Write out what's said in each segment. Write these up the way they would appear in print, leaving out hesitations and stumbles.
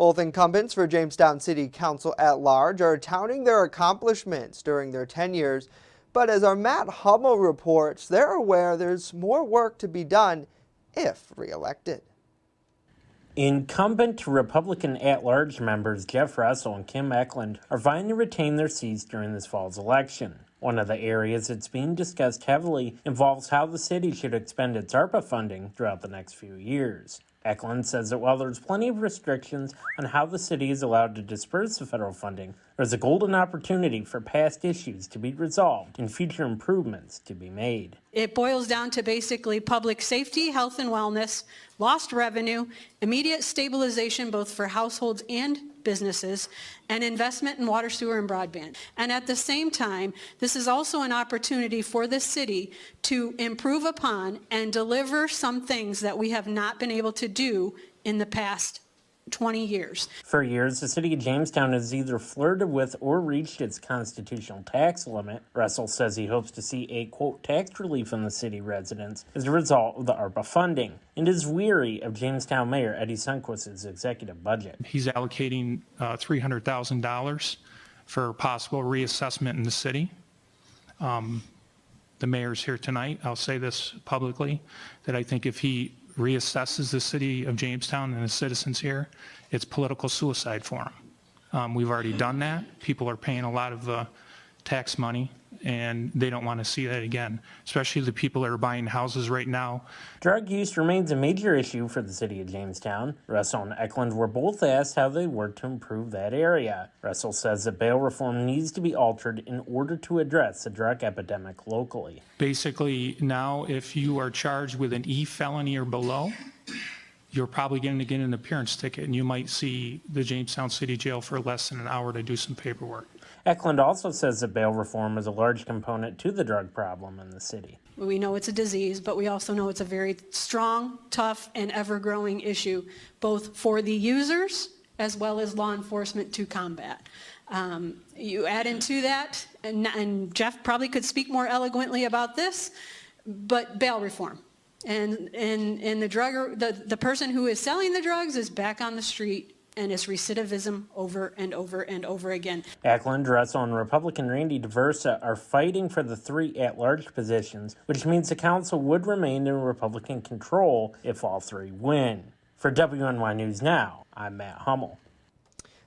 Both incumbents for Jamestown City Council at large are touting their accomplishments during their tenures, but as our Matt Hummel reports, they're aware there's more work to be done if reelected. Incumbent Republican at-large members Jeff Russell and Kim Eklund are vying to retain their seats during this fall's election. One of the areas that's being discussed heavily involves how the city should expend its ARPA funding throughout the next few years. Eklund says that while there's plenty of restrictions on how the city is allowed to disperse the federal funding, there's a golden opportunity for past issues to be resolved and future improvements to be made. It boils down to basically public safety, health and wellness, lost revenue, immediate stabilization both for households and businesses, and investment in water, sewer, and broadband. And at the same time, this is also an opportunity for the city to improve upon and deliver some things that we have not been able to do in the past 20 years. For years, the city of Jamestown has either flirted with or reached its constitutional tax limit. Russell says he hopes to see a, quote, tax relief in the city residents as a result of the ARPA funding, and is weary of Jamestown Mayor Eddie Sundquist's executive budget. He's allocating $300,000 for possible reassessment in the city. The mayor's here tonight. I'll say this publicly, that I think if he reassesses the city of Jamestown and the citizens here, it's political suicide for him. We've already done that. People are paying a lot of tax money, and they don't want to see that again, especially the people that are buying houses right now. Drug use remains a major issue for the city of Jamestown. Russell and Eklund were both asked how they work to improve that area. Russell says that bail reform needs to be altered in order to address the drug epidemic locally. Basically, now if you are charged with an E felony or below, you're probably going to get an appearance ticket, and you might see the Jamestown City Jail for less than an hour to do some paperwork. Eklund also says that bail reform is a large component to the drug problem in the city. We know it's a disease, but we also know it's a very strong, tough, and ever-growing issue, both for the users as well as law enforcement to combat. You add into that, and Jeff probably could speak more eloquently about this, but bail reform. And the person who is selling the drugs is back on the street, and it's recidivism over and over and over again. Eklund, Russell, and Republican Randy DeVersa are fighting for the 3 at-large positions, which means the council would remain in Republican control if all 3 win. For WNY News Now, I'm Matt Hummel.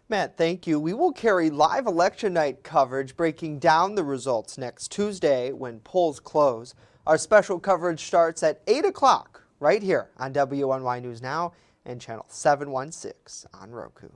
Matt, thank you. We will carry live election night coverage breaking down the results next Tuesday when polls close. Our special coverage starts at 8 o'clock right here on WNY News Now and channel 716 on Roku.